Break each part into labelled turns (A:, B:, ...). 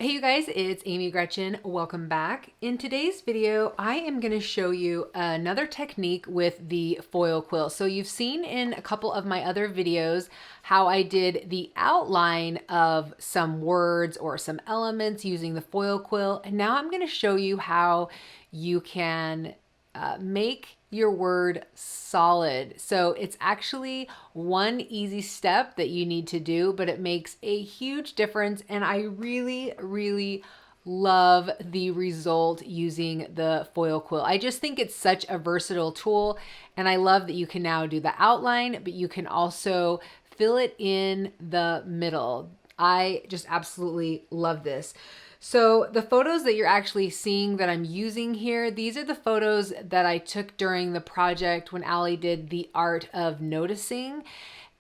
A: Hey you guys, it's Amy Gretchen. Welcome back. In today's video, I am going to show you another technique with the foil quill. So you've seen in a couple of my other videos how I did the outline of some words or some elements using the foil quill. And now I'm going to show you how you can make your word solid. So it's actually one easy step that you need to do, but it makes a huge difference. And I really love the result using the foil quill. I just think it's such a versatile tool. And I love that you can now do the outline, but you can also fill it in the middle. I just absolutely love this. So the photos that you're actually seeing that I'm using here, these are the photos that I took during the project when Allie did the art of noticing.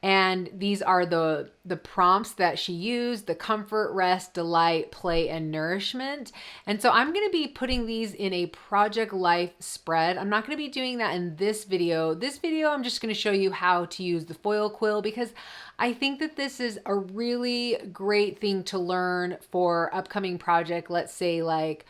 A: And these are the prompts that she used: the comfort, rest, delight, play, and nourishment. And so I'm going to be putting these in a project life spread. I'm not going to be doing that in this video. This video, I'm just going to show you how to use the foil quill, because I think that this is a really great thing to learn for upcoming project. Let's say like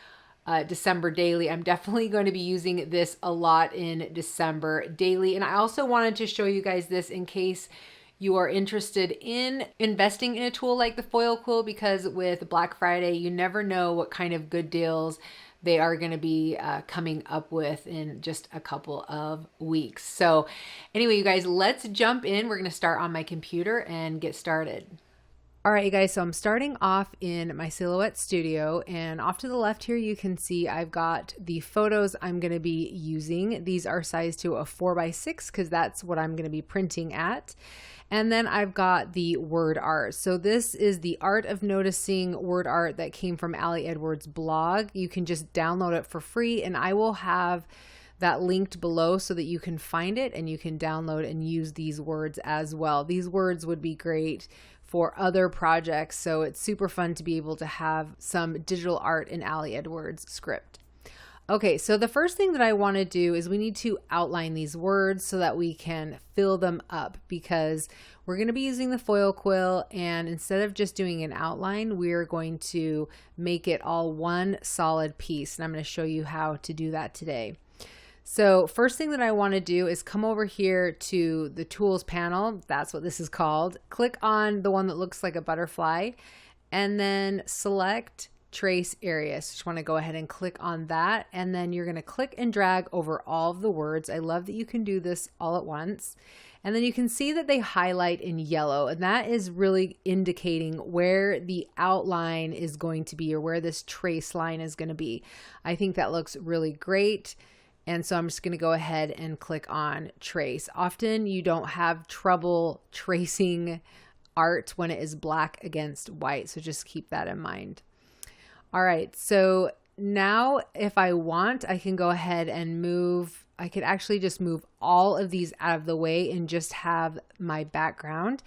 A: December daily. I'm definitely going to be using this a lot in December daily. And I also wanted to show you guys this in case you are interested in investing in a tool like the foil quill, because with Black Friday, you never know what kind of good deals they are going to be coming up with in just a couple of weeks. So anyway, you guys, let's jump in. We're going to start on my computer and get started. All right, you guys, so I'm starting off in my Silhouette Studio, and off to the left here, you can see I've got the photos I'm going to be using. These are sized to a 4x6 because that's what I'm going to be printing at. And then I've got the word art. So this is the Art of Noticing word art that came from Allie Edwards' blog. You can just download it for free, and I will have that linked below so that you can find it and you can download and use these words as well. These words would be great for other projects, so it's super fun to be able to have some digital art in Allie Edwards' script. Okay, so the first thing that I want to do is we need to outline these words so that we can fill them up, because we're going to be using the foil quill, and instead of just doing an outline, we're going to make it all one solid piece, and I'm going to show you how to do that today. So first thing that I want to do is come over here to the tools panel. That's what this is called. Click on the one that looks like a butterfly and then select trace area. So just want to go ahead and click on that, and then you're going to click and drag over all of the words. I love that you can do this all at once. And then you can see that they highlight in yellow, and that is really indicating where the outline is going to be, or where this trace line is going to be. I think that looks really great. And so I'm just going to go ahead and click on trace. Often you don't have trouble tracing art when it is black against white, so just keep that in mind. All right, so now if I want, I can go ahead and move. I could actually just move all of these out of the way and just have my background.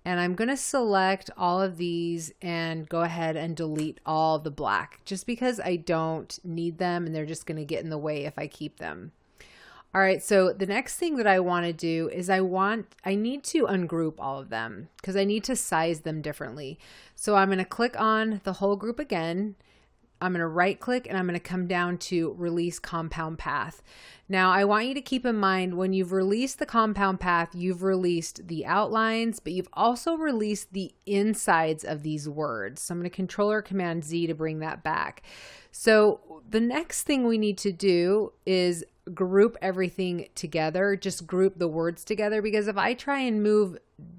A: And I'm going to select all of these and go ahead and delete all the black, just because I don't need them and they're just going to get in the way if I keep them. All right, so the next thing that I want to do is I need to ungroup all of them because I need to size them differently. So I'm going to click on the whole group again. I'm going to right click and I'm going to come down to release compound path. Now I want you to keep in mind, when you've released the compound path, you've released the outlines, but you've also released the insides of these words. So I'm going to Control or Command Z to bring that back. So the next thing we need to do is group everything together, just group the words together, because if I try and move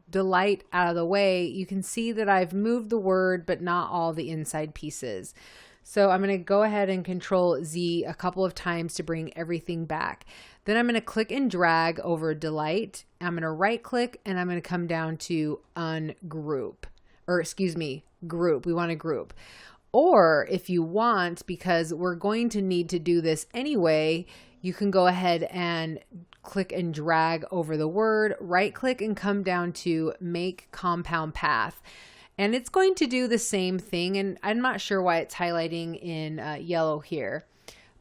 A: delight out of the way, you can see that I've moved the word, but not all the inside pieces. So I'm going to go ahead and Control Z a couple of times to bring everything back. Then I'm going to click and drag over delight. I'm going to right click and I'm going to come down to ungroup, or excuse me, group. We want to group. Or if you want, because we're going to need to do this anyway, you can go ahead and click and drag over the word, right click and come down to make compound path. And it's going to do the same thing, and I'm not sure why it's highlighting in yellow here,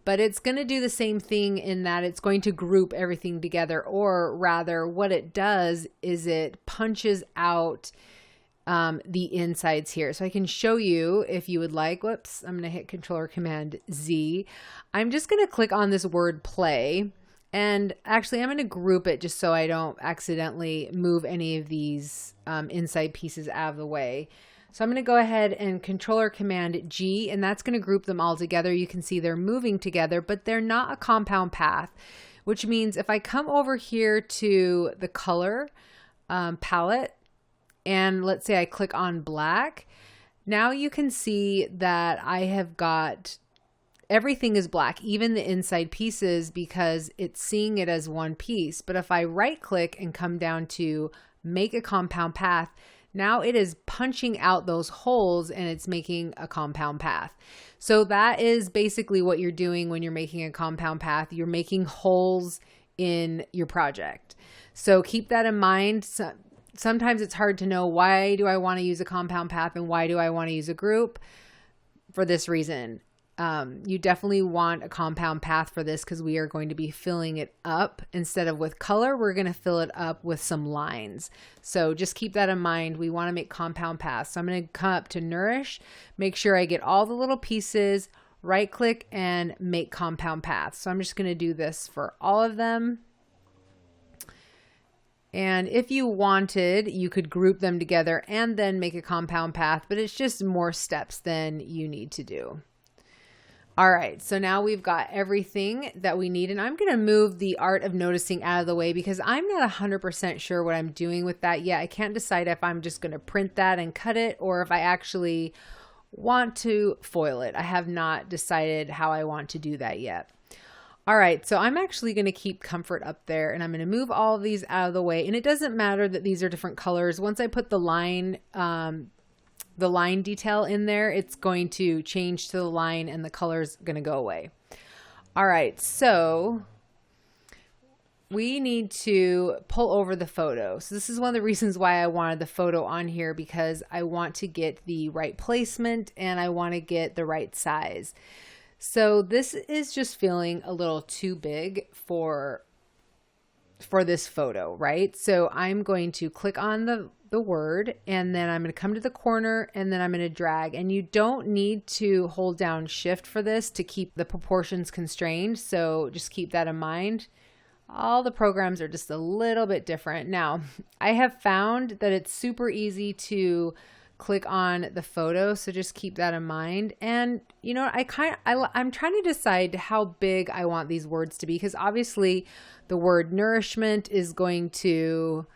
A: but it's going to do the same thing in that it's going to group everything together, or rather what it does is it punches out the insides here. So I can show you if you would like. Whoops, I'm going to hit Control or Command Z. I'm just going to click on this word play. And actually, I'm going to group it just so I don't accidentally move any of these inside pieces out of the way. So I'm going to go ahead and Control or Command G, and that's going to group them all together. You can see they're moving together, but they're not a compound path, which means if I come over here to the color palette, and let's say I click on black, now you can see that I have got everything is black, even the inside pieces, because it's seeing it as one piece. But if I right click and come down to make a compound path, now it is punching out those holes and it's making a compound path. So that is basically what you're doing when you're making a compound path. You're making holes in your project. So keep that in mind. Sometimes it's hard to know, why do I want to use a compound path and why do I want to use a group? For this reason. You definitely want a compound path for this because we are going to be filling it up. Instead of with color, we're going to fill it up with some lines. So just keep that in mind. We want to make compound paths. So I'm going to come up to Nourish, make sure I get all the little pieces, right click and make compound paths. So I'm just going to do this for all of them. And if you wanted, you could group them together and then make a compound path, but it's just more steps than you need to do. All right, so now we've got everything that we need, and I'm going to move the Art of Noticing out of the way because I'm not 100% sure what I'm doing with that yet. I can't decide if I'm just going to print that and cut it or if I actually want to foil it. I have not decided how I want to do that yet. All right, so I'm actually going to keep Comfort up there, and I'm going to move all of these out of the way, and it doesn't matter that these are different colors. Once I put the line detail in there, it's going to change to the line and the color's going to go away. All right, so we need to pull over the photo. So this is one of the reasons why I wanted the photo on here, because I want to get the right placement and I want to get the right size. So this is just feeling a little too big for this photo, right? So I'm going to click on the word, and then I'm going to come to the corner, and then I'm going to drag. And you don't need to hold down Shift for this to keep the proportions constrained. So just keep that in mind. All the programs are just a little bit different. Now, I have found that it's super easy to click on the photo, so just keep that in mind. And you know, I'm trying to decide how big I want these words to be, because obviously the word nourishment is going to,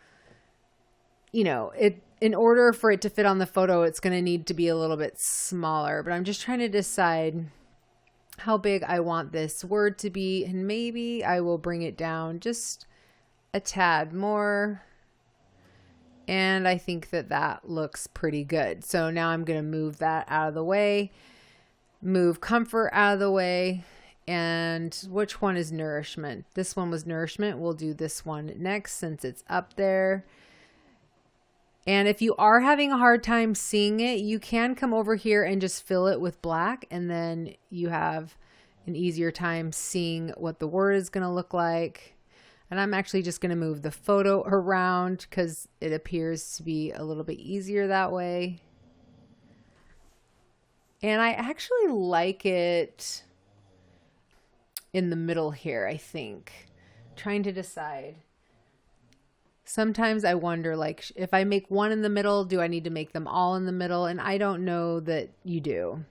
A: you know, in order for it to fit on the photo, it's going to need to be a little bit smaller. But I'm just trying to decide how big I want this word to be, and maybe I will bring it down just a tad more. And I think that that looks pretty good. So now I'm going to move that out of the way, move Comfort out of the way. And which one is Nourishment? This one was Nourishment. We'll do this one next since it's up there. And if you are having a hard time seeing it, you can come over here and just fill it with black. And then you have an easier time seeing what the word is going to look like. And I'm actually just going to move the photo around because it appears to be a little bit easier that way. And I actually like it in the middle here, I think. Trying to decide. Sometimes I wonder, like, if I make one in the middle, do I need to make them all in the middle? And I don't know that you do.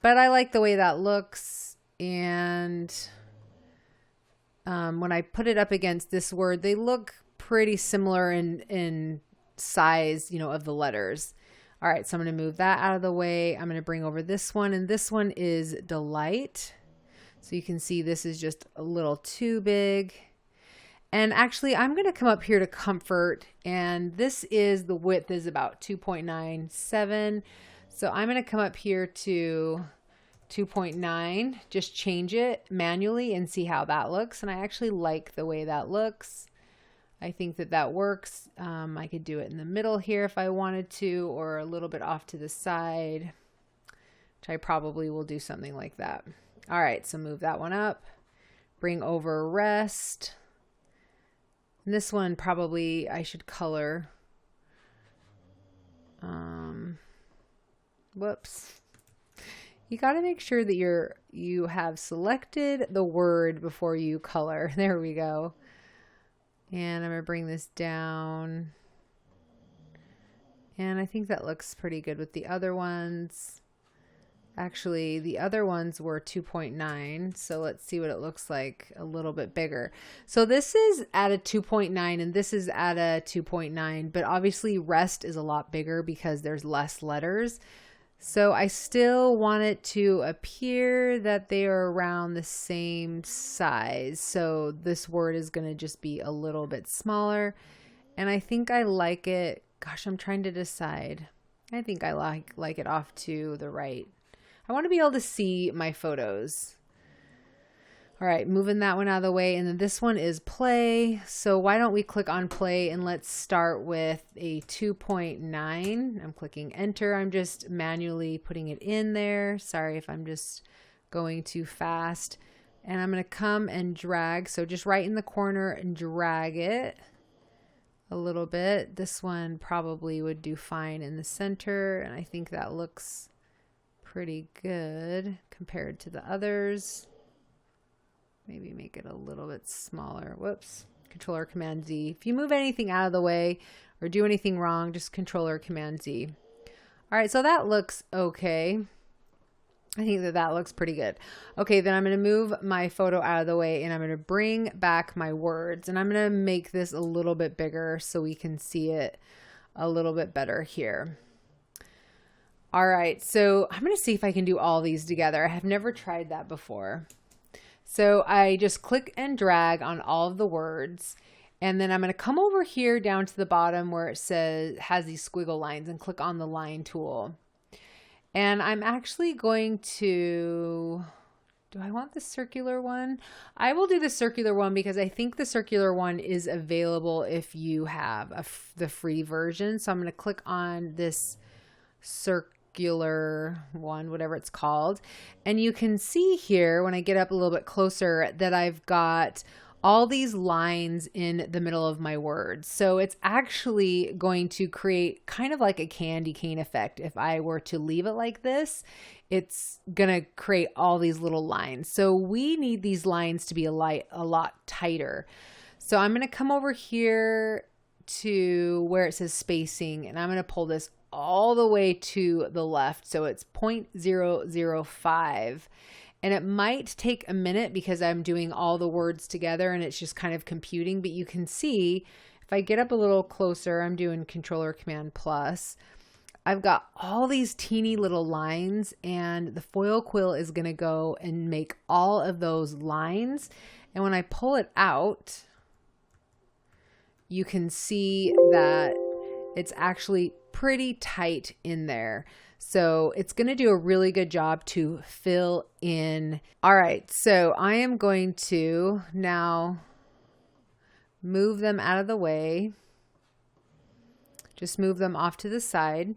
A: But I like the way that looks. And when I put it up against this word, they look pretty similar in size, you know, of the letters. All right, so I'm going to move that out of the way. I'm going to bring over this one, and this one is Delight. So you can see this is just a little too big. And actually, I'm going to come up here to Comfort, and this is, the width is about 2.97. So I'm going to come up here to 2.9, just change it manually and see how that looks. And I actually like the way that looks. I think that that works. I could do it in the middle here if I wanted to, or a little bit off to the side, which I probably will do something like that. All right, so move that one up, bring over Rest. And this one probably I should color. Whoops. You got to make sure that you have selected the word before you color. There we go. And I'm going to bring this down. And I think that looks pretty good with the other ones. Actually, the other ones were 2.9. So let's see what it looks like a little bit bigger. So this is at a 2.9 and this is at a 2.9. But obviously rest is a lot bigger because there's less letters. So I still want it to appear that they are around the same size. So this word is going to just be a little bit smaller. And I think I like it. Gosh, I'm trying to decide. I think I like it off to the right. I want to be able to see my photos. All right, moving that one out of the way. And then this one is play. So why don't we click on play and let's start with a 2.9. I'm clicking enter. I'm just manually putting it in there. Sorry if I'm just going too fast. And I'm going to come and drag. So just right in the corner and drag it a little bit. This one probably would do fine in the center. And I think that looks pretty good compared to the others. Maybe make it a little bit smaller. Whoops. Controller Command Z. If you move anything out of the way or do anything wrong, just Controller Command Z. All right, so that looks okay. I think that looks pretty good. Okay, then I'm going to move my photo out of the way and I'm going to bring back my words. And I'm going to make this a little bit bigger so we can see it a little bit better here. All right, so I'm going to see if I can do all these together. I have never tried that before. So I just click and drag on all of the words, and then I'm going to come over here down to the bottom where it has these squiggle lines and click on the line tool. And I'm actually going to, do I want the circular one? I will do the circular one because I think the circular one is available if you have the free version. So I'm going to click on this circular one, whatever it's called. And you can see here when I get up a little bit closer that I've got all these lines in the middle of my words. So it's actually going to create kind of like a candy cane effect. If I were to leave it like this, it's going to create all these little lines. So we need these lines to be a lot tighter. So I'm going to come over here to where it says spacing, and I'm going to pull this all the way to the left. So it's 0.005. And it might take a minute because I'm doing all the words together and it's just kind of computing. But you can see if I get up a little closer, I'm doing Controller Command Plus. I've got all these teeny little lines, and the foil quill is going to go and make all of those lines. And when I pull it out, you can see that it's actually pretty tight in there. So it's going to do a really good job to fill in. All right, so I am going to now move them out of the way. Just move them off to the side.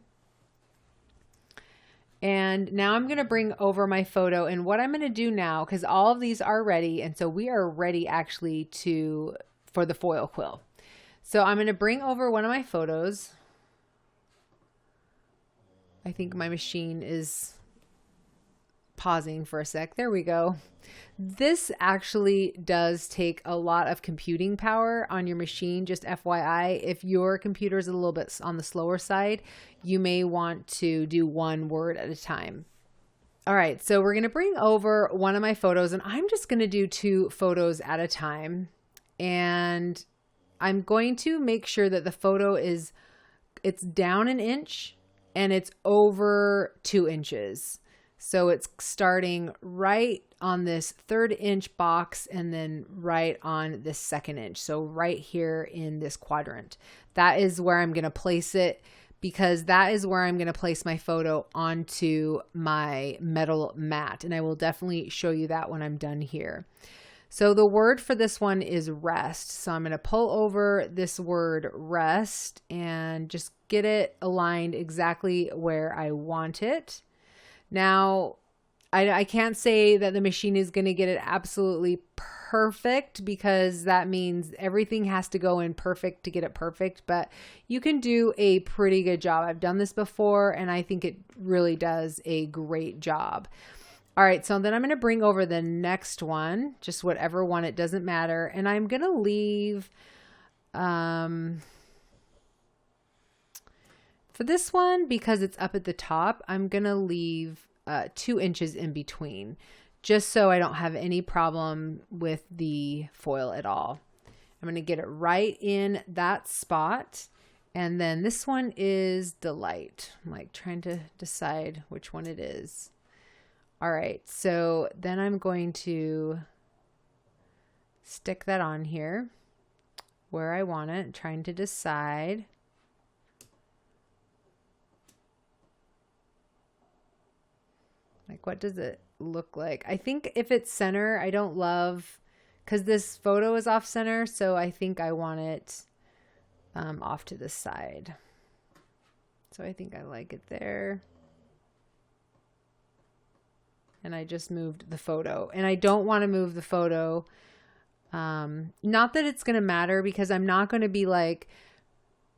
A: And now I'm going to bring over my photo, and what I'm going to do now, because all of these are ready, and so we are ready actually for the foil quill. So I'm going to bring over one of my photos. I think my machine is pausing for a sec. There we go. This actually does take a lot of computing power on your machine. Just FYI, if your computer is a little bit on the slower side, you may want to do one word at a time. All right, so we're going to bring over one of my photos, and I'm just going to do 2 photos at a time. And I'm going to make sure that the photo it's down 1 inch and it's over 2 inches. So it's starting right on this 3rd inch box and then right on this 2nd inch. So right here in this quadrant, that is where I'm going to place it, because that is where I'm going to place my photo onto my metal mat. And I will definitely show you that when I'm done here. So the word for this one is rest. So I'm going to pull over this word rest and just get it aligned exactly where I want it. Now, I can't say that the machine is going to get it absolutely perfect because that means everything has to go in perfect to get it perfect, but you can do a pretty good job. I've done this before and I think it really does a great job. All right, so then I'm going to bring over the next one, just whatever one, it doesn't matter. And I'm going to leave, for this one, because it's up at the top, I'm going to leave 2 inches in between, just so I don't have any problem with the foil at all. I'm going to get it right in that spot. And then this one is Delight. I'm like trying to decide which one it is. All right, so then I'm going to stick that on here where I want it, trying to decide. Like, what does it look like? I think if it's center, I don't love, because this photo is off center, so I think I want it off to the side. So I think I like it there. And I just moved the photo, and I don't want to move the photo. Not that it's going to matter, because I'm not going to be like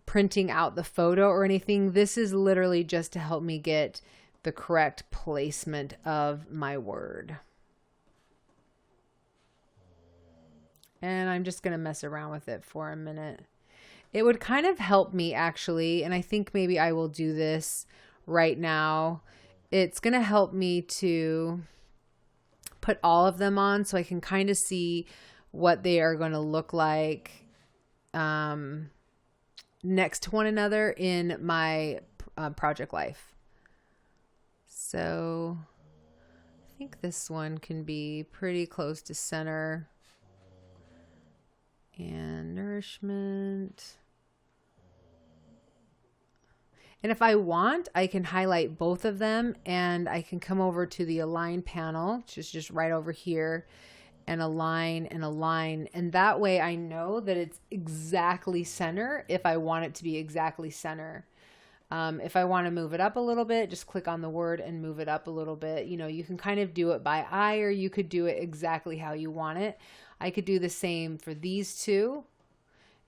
A: printing out the photo or anything. This is literally just to help me get the correct placement of my word. And I'm just going to mess around with it for a minute. It would kind of help me actually, and I think maybe I will do this right now. It's going to help me to put all of them on so I can kind of see what they are going to look like next to one another in my project life. So I think this one can be pretty close to center. And nourishment. And if I want, I can highlight both of them, and I can come over to the align panel, which is just right over here, and align and align. And that way I know that it's exactly center if I want it to be exactly center. If I want to move it up a little bit, just click on the word and move it up a little bit. You know, you can kind of do it by eye, or you could do it exactly how you want it. I could do the same for these two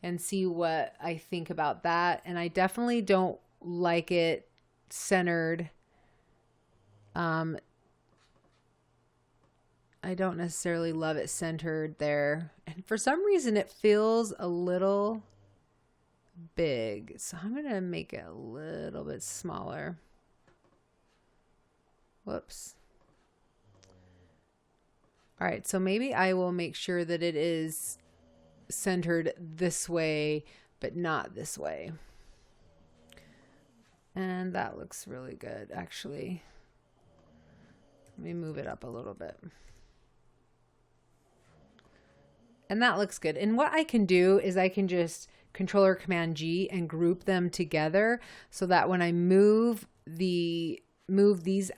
A: and see what I think about that. And I definitely don't like it centered. I don't necessarily love it centered there. And for some reason it feels a little big. So I'm going to make it a little bit smaller. Whoops. All right, so maybe I will make sure that it is centered this way, but not this way. And that looks really good, actually. Let me move it up a little bit. And that looks good. And what I can do is I can just Control or Command G and group them together so that when I move these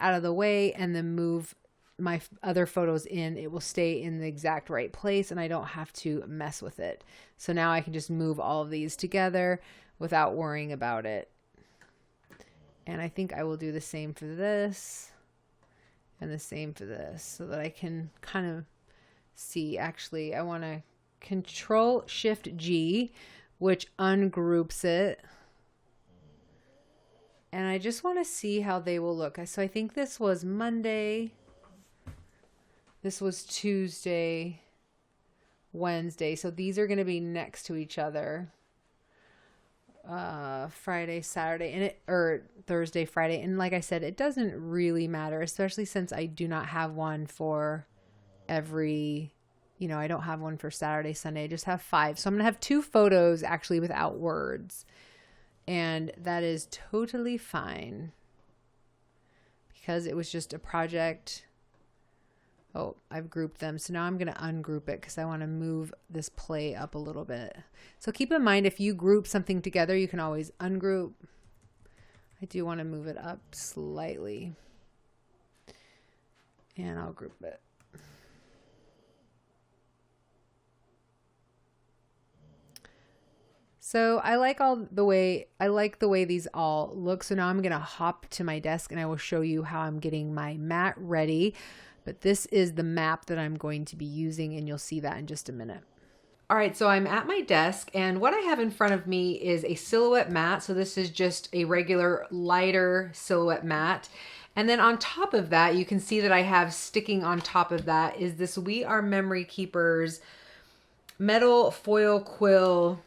A: out of the way and then move my other photos in, it will stay in the exact right place and I don't have to mess with it. So now I can just move all of these together without worrying about it. And I think I will do the same for this and the same for this so that I can kind of see. Actually, I want to Control Shift G, which ungroups it. And I just want to see how they will look. So I think this was Monday. This was Tuesday, Wednesday. So these are going to be next to each other. Friday, Saturday, or Thursday, Friday. And like I said, it doesn't really matter, especially since I do not have one for every, I don't have one for Saturday, Sunday. I just have 5. So I'm going to have 2 photos actually without words. And that is totally fine because it was just a project. Oh, I've grouped them. So now I'm going to ungroup it because I want to move this play up a little bit. So keep in mind, if you group something together, you can always ungroup. I do want to move it up slightly. And I'll group it. So I like the way these all look. So now I'm going to hop to my desk and I will show you how I'm getting my mat ready. But this is the map that I'm going to be using, and you'll see that in just a minute. All right, so I'm at my desk, and what I have in front of me is a silhouette mat. So this is just a regular lighter silhouette mat. And then on top of that, you can see that I have sticking on top of that is this We Are Memory Keepers metal foil quill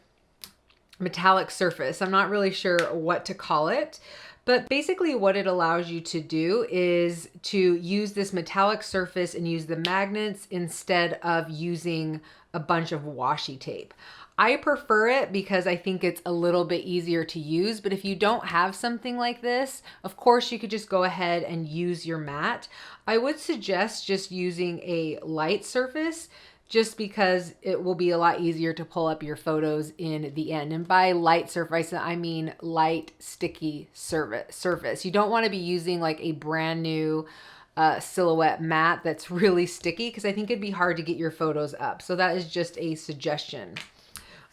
A: metallic surface. I'm not really sure what to call it, but basically what it allows you to do is to use this metallic surface and use the magnets instead of using a bunch of washi tape. I prefer it because I think it's a little bit easier to use, but if you don't have something like this, of course you could just go ahead and use your mat. I would suggest just using a light surface just because it will be a lot easier to pull up your photos in the end. And by light surface, I mean light sticky surface. You don't want to be using like a brand new silhouette mat that's really sticky, because I think it'd be hard to get your photos up. So that is just a suggestion.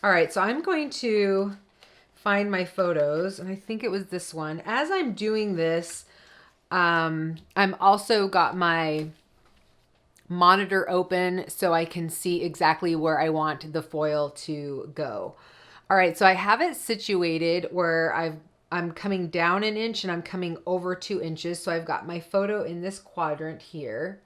A: All right, so I'm going to find my photos, and I think it was this one. As I'm doing this, I'm also got my monitor open so I can see exactly where I want the foil to go. All right, so I have it situated where I'm coming down an inch and I'm coming over 2 inches. So I've got my photo in this quadrant here.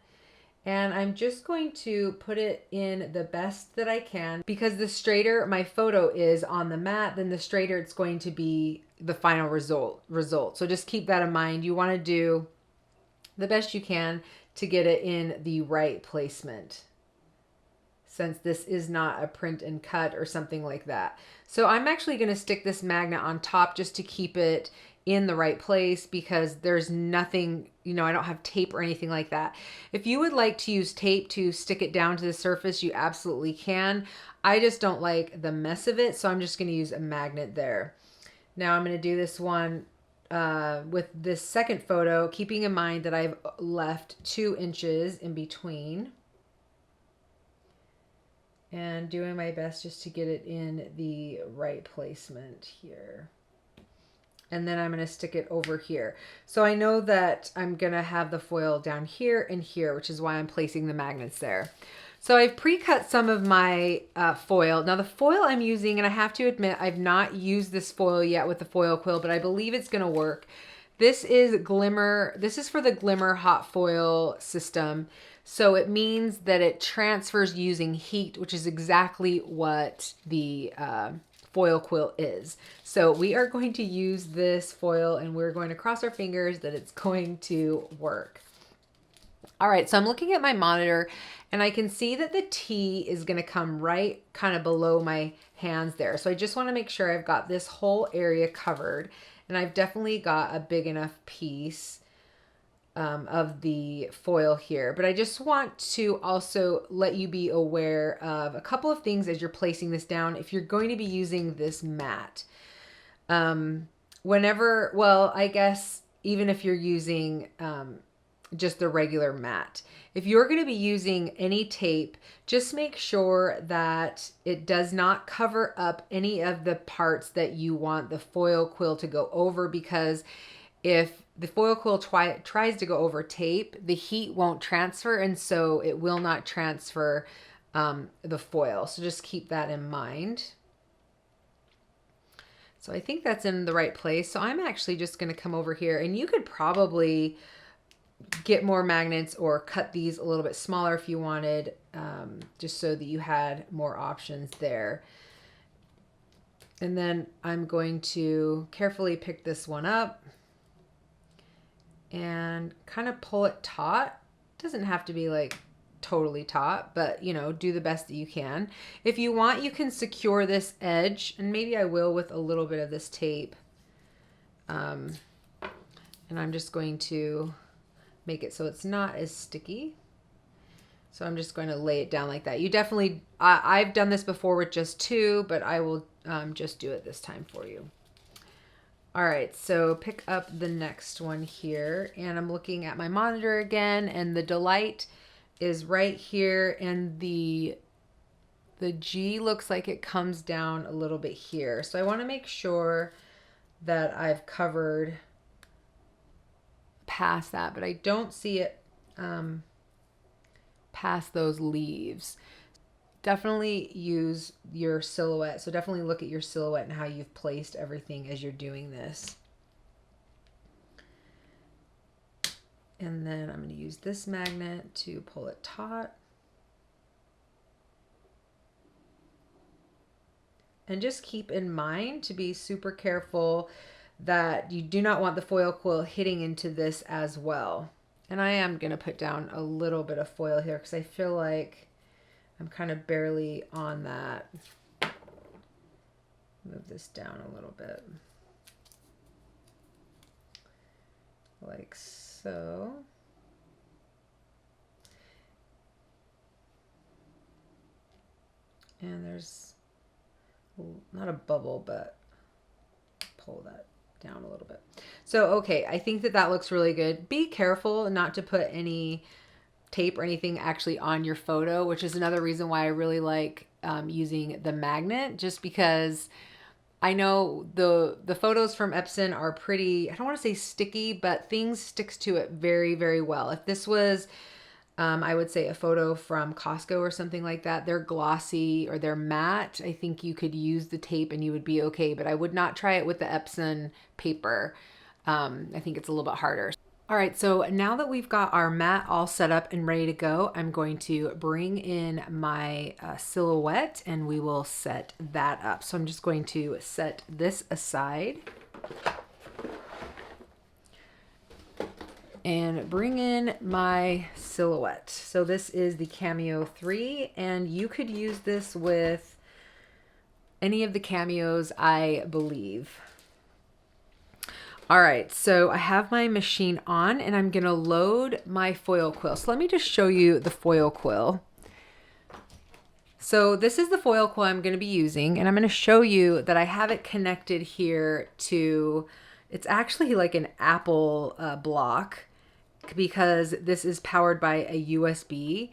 A: And I'm just going to put it in the best that I can, because the straighter my photo is on the mat, then the straighter it's going to be the final result. So just keep that in mind. You want to do the best you can to get it in the right placement, since this is not a print and cut or something like that. So I'm actually going to stick this magnet on top just to keep it in the right place, because there's nothing, you know, I don't have tape or anything like that. If you would like to use tape to stick it down to the surface, you absolutely can. I just don't like the mess of it, so I'm just going to use a magnet there. Now I'm going to do this one with this second photo, keeping in mind that I've left 2 inches in between, and doing my best just to get it in the right placement here. And then I'm going to stick it over here. So I know that I'm going to have the foil down here and here, which is why I'm placing the magnets there. So I've pre-cut some of my foil. Now the foil I'm using, and I have to admit, I've not used this foil yet with the foil quill, but I believe it's going to work. This is Glimmer. This is for the Glimmer hot foil system. So it means that it transfers using heat, which is exactly what the foil quill is. So we are going to use this foil, and we're going to cross our fingers that it's going to work. All right, so I'm looking at my monitor, and I can see that the T is going to come right kind of below my hands there. So I just want to make sure I've got this whole area covered, and I've definitely got a big enough piece of the foil here. But I just want to also let you be aware of a couple of things as you're placing this down if you're going to be using this mat. Whenever, well, I guess even if you're using just the regular mat, if you're going to be using any tape, just make sure that it does not cover up any of the parts that you want the foil quill to go over, because if the foil quill tries to go over tape, the heat won't transfer, and so it will not transfer the foil. So just keep that in mind. So I think that's in the right place. So I'm actually just going to come over here, and you could probably get more magnets or cut these a little bit smaller if you wanted, just so that you had more options there. And then I'm going to carefully pick this one up and kind of pull it taut. Doesn't have to be like totally taut, but you know, do the best that you can. If you want, you can secure this edge, and maybe I will with a little bit of this tape. And I'm just going to make it so it's not as sticky. So I'm just going to lay it down like that. You definitely, I've done this before with just 2, but I will just do it this time for you. All right, so pick up the next one here, and I'm looking at my monitor again, and the Delight is right here, and the G looks like it comes down a little bit here. So I want to make sure that I've covered past that, but I don't see it past those leaves. Definitely use your silhouette. So definitely look at your silhouette and how you've placed everything as you're doing this. And then I'm going to use this magnet to pull it taut. And just keep in mind to be super careful that you do not want the foil quill hitting into this as well. And I am going to put down a little bit of foil here because I feel like I'm kind of barely on that. Move this down a little bit. Like so. And there's not a bubble, but pull that down a little bit. So, okay, I think that that looks really good. Be careful not to put any tape or anything actually on your photo, which is another reason why I really like using the magnet, just because I know the photos from Epson are pretty, I don't want to say sticky, but things sticks to it very, very well. If this was I would say a photo from Costco or something like that, they're glossy or they're matte, I think you could use the tape and you would be okay, but I would not try it with the Epson paper. I think it's a little bit harder. All right, so now that we've got our mat all set up and ready to go, I'm going to bring in my silhouette and we will set that up. So I'm just going to set this aside and bring in my silhouette. So this is the Cameo 3, and you could use this with any of the Cameos, I believe. All right, so I have my machine on and I'm gonna load my foil quill. So let me just show you the foil quill. So this is the foil quill I'm gonna be using, and I'm gonna show you that I have it connected here to, it's actually like an Apple block, because this is powered by a USB,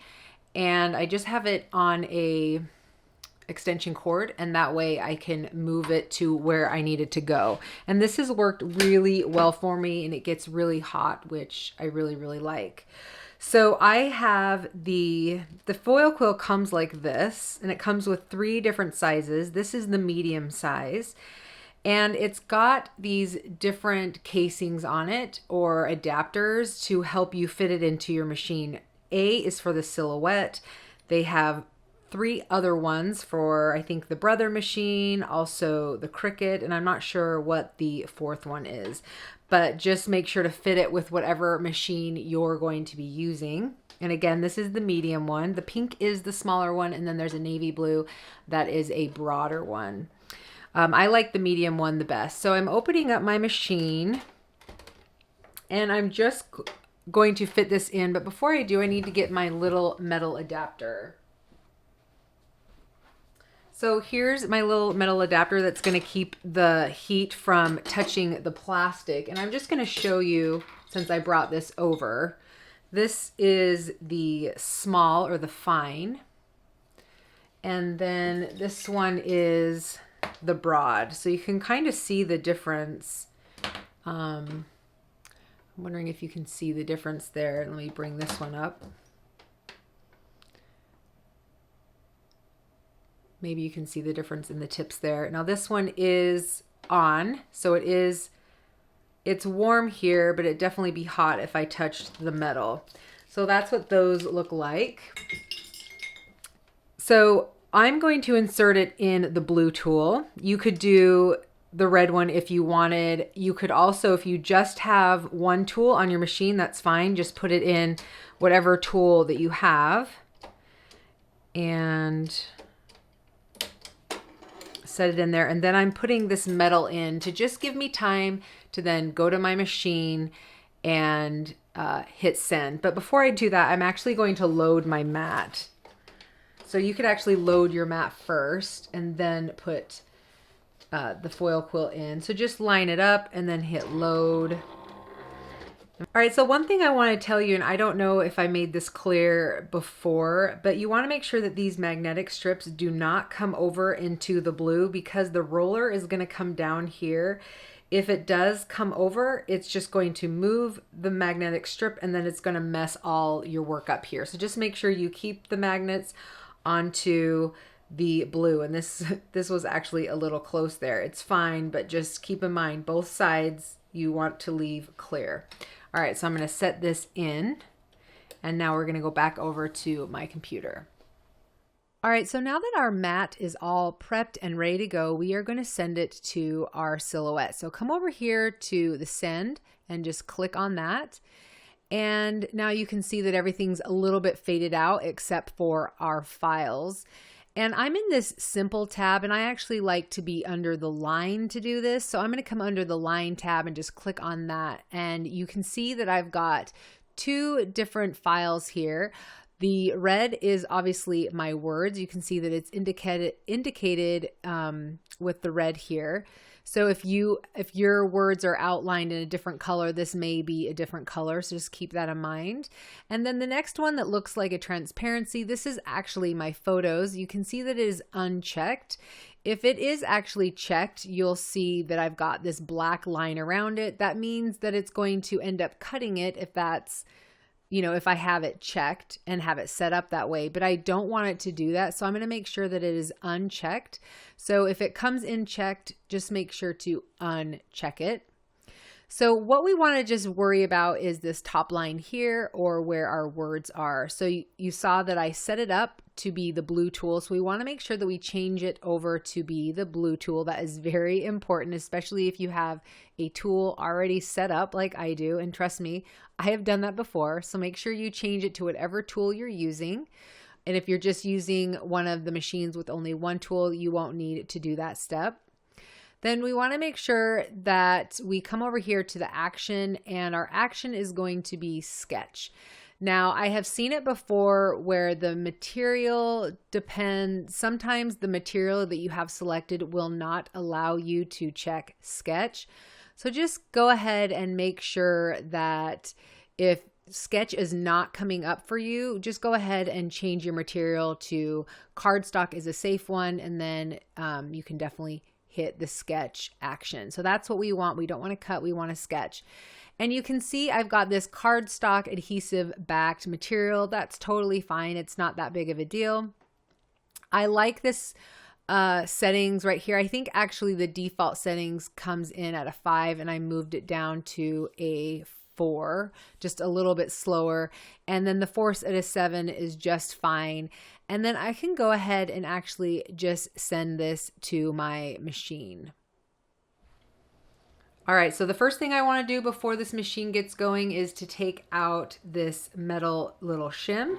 A: and I just have it on a extension cord, and that way I can move it to where I need it to go. And this has worked really well for me, and it gets really hot, which I really, really like. So I have the foil quill comes like this, and it comes with 3 different sizes. This is the medium size. And it's got these different casings on it or adapters to help you fit it into your machine. A is for the silhouette. They have 3 other ones for, I think, the Brother machine, also the Cricut, and I'm not sure what the 4th one is. But just make sure to fit it with whatever machine you're going to be using. And again, this is the medium one. The pink is the smaller one, and then there's a navy blue that is a broader one. I like the medium one the best. So I'm opening up my machine and I'm just going to fit this in. But before I do, I need to get my little metal adapter. So here's my little metal adapter that's going to keep the heat from touching the plastic. And I'm just going to show you, since I brought this over, this is the small or the fine. And then this one is the broad, so you can kind of see the difference. I'm wondering if you can see the difference there. Let me bring this one up. Maybe you can see the difference in the tips there. Now this one is on, so it's warm here, but it'd definitely be hot if I touched the metal. So that's what those look like. So I'm going to insert it in the blue tool. You could do the red one if you wanted. You could also, if you just have one tool on your machine, that's fine. Just put it in whatever tool that you have and set it in there. And then I'm putting this metal in to just give me time to then go to my machine and hit send. But before I do that, I'm actually going to load my mat. So you could actually load your mat first and then put the foil quill in. So just line it up and then hit load. All right, so one thing I want to tell you, and I don't know if I made this clear before, but you want to make sure that these magnetic strips do not come over into the blue, because the roller is going to come down here If it does come over, it's just going to move the magnetic strip and then it's going to mess all your work up here. So just make sure you keep the magnets onto the blue. And this was actually a little close there. It's fine, but just keep in mind both sides you want to leave clear. All right, so I'm going to set this in, and now we're going to go back over to my computer. All right, so now that our mat is all prepped and ready to go, we are going to send it to our silhouette. So come over here to the send and just click on that. And now you can see that everything's a little bit faded out except for our files. And I'm in this simple tab, and I actually like to be under the line to do this. So I'm going to come under the line tab and just click on that. And you can see that I've got two different files here. The red is obviously my words. You can see that it's indicated with the red here. So if your words are outlined in a different color, this may be a different color. So just keep that in mind. And then the next one that looks like a transparency, this is actually my photos. You can see that it is unchecked. If it is actually checked, you'll see that I've got this black line around it. That means that it's going to end up cutting it if that's, if I have it checked and have it set up that way, but I don't want it to do that. So I'm going to make sure that it is unchecked. So if it comes in checked, just make sure to uncheck it. So what we want to just worry about is this top line here, or where our words are. So you saw that I set it up to be the blue tool. So we want to make sure that we change it over to be the blue tool. That is very important, especially if you have a tool already set up like I do. And trust me, I have done that before. So make sure you change it to whatever tool you're using. And if you're just using one of the machines with only one tool, you won't need to do that step. Then we want to make sure that we come over here to the action, and our action is going to be sketch. Now, I have seen it before where the material depends. Sometimes the material that you have selected will not allow you to check sketch. So just go ahead and make sure that if sketch is not coming up for you, just go ahead and change your material to cardstock is a safe one, and then you can definitely hit the sketch action. So that's what we want. We don't want to cut, we want to sketch. And you can see I've got this cardstock adhesive backed material. That's totally fine. It's not that big of a deal. I like this settings right here. I think actually the default settings comes in at a 5, and I moved it down to a 4, just a little bit slower. And then the force at a 7 is just fine. And then I can go ahead and actually just send this to my machine. All right, so the first thing I want to do before this machine gets going is to take out this metal little shim.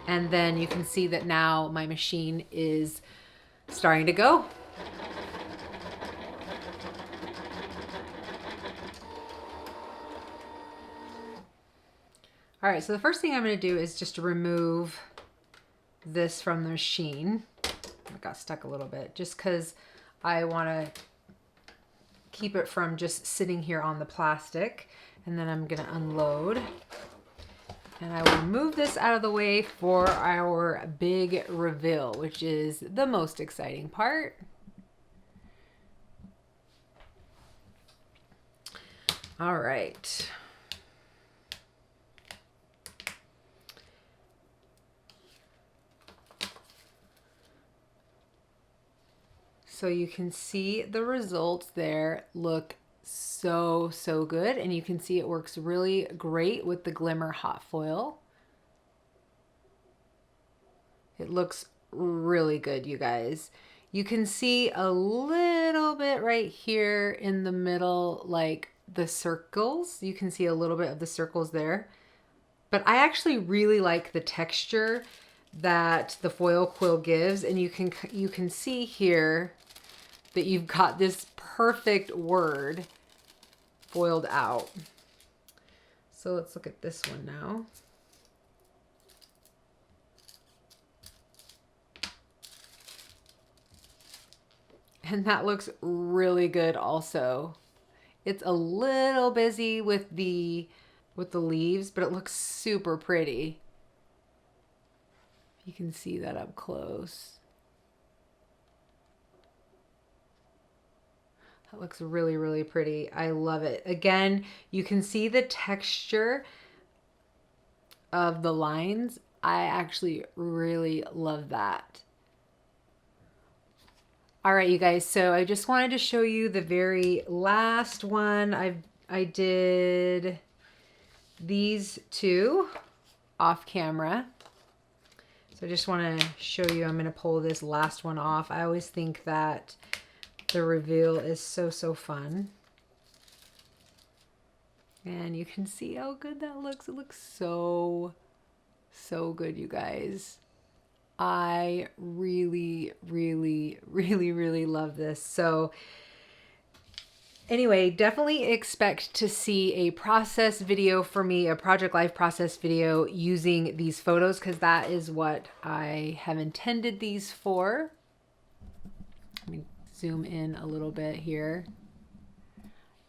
A: And then you can see that now my machine is starting to go. All right, so the first thing I'm going to do is just to remove this from the machine. It got stuck a little bit just because I want to keep it from just sitting here on the plastic. And then I'm going to unload. And I will move this out of the way for our big reveal, which is the most exciting part. All right. So you can see the results there look so good, and you can see it works really great with the Glimmer hot foil. It looks really good, you guys. You can see a little bit right here in the middle, like the circles. You can see a little bit of the circles there. But I actually really like the texture that the foil quill gives, and you can see here that you've got this perfect word foiled out. So let's look at this one now. And that looks really good also. It's a little busy with the leaves, but it looks super pretty. You can see that up close. That looks really, really pretty. I love it. Again, you can see the texture of the lines. I actually really love that. All right, you guys, so I just wanted to show you the very last one. I did these two off camera. So I just want to show you, I'm going to pull this last one off. I always think that the reveal is so, so fun. And you can see how good that looks. It looks so, so good, you guys. I really, really, really, really love this. So anyway, definitely expect to see a process video for me, a project life process video using these photos, because that is what I have intended these for. Let me zoom in a little bit here.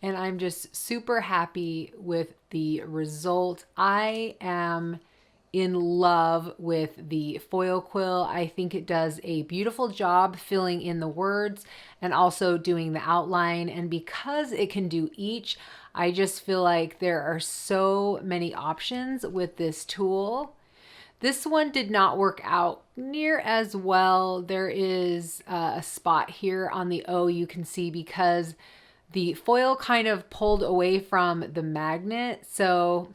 A: And I'm just super happy with the result. I am in love with the Foil Quill. I think it does a beautiful job filling in the words and also doing the outline. And because it can do each, I just feel like there are so many options with this tool. This one did not work out near as well. There is a spot here on the O you can see because the foil kind of pulled away from the magnet. So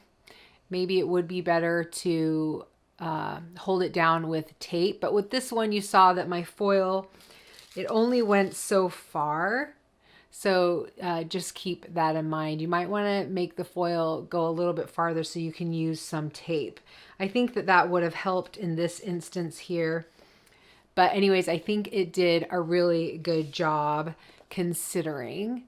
A: maybe it would be better to hold it down with tape. But with this one, you saw that my foil, it only went so far. So just keep that in mind. You might want to make the foil go a little bit farther so you can use some tape. I think that that would have helped in this instance here. But anyways, I think it did a really good job considering.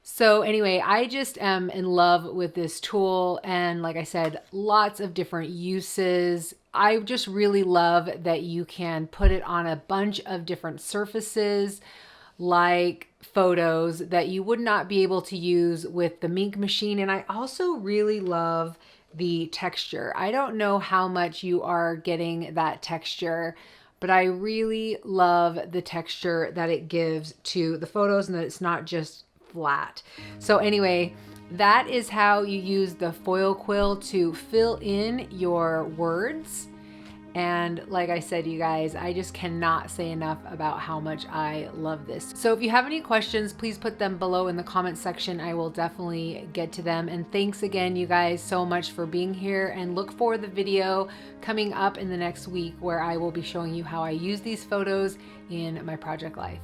A: So anyway, I just am in love with this tool, and like I said, lots of different uses. I just really love that you can put it on a bunch of different surfaces, like photos that you would not be able to use with the Mink machine. And I also really love the texture. I don't know how much you are getting that texture, but I really love the texture that it gives to the photos and that it's not just flat. So anyway, that is how you use the Foil Quill to fill in your words. And like I said, you guys, I just cannot say enough about how much I love this. So if you have any questions, please put them below in the comment section. I will definitely get to them. And thanks again, you guys, so much for being here, and look for the video coming up in the next week where I will be showing you how I use these photos in my project life.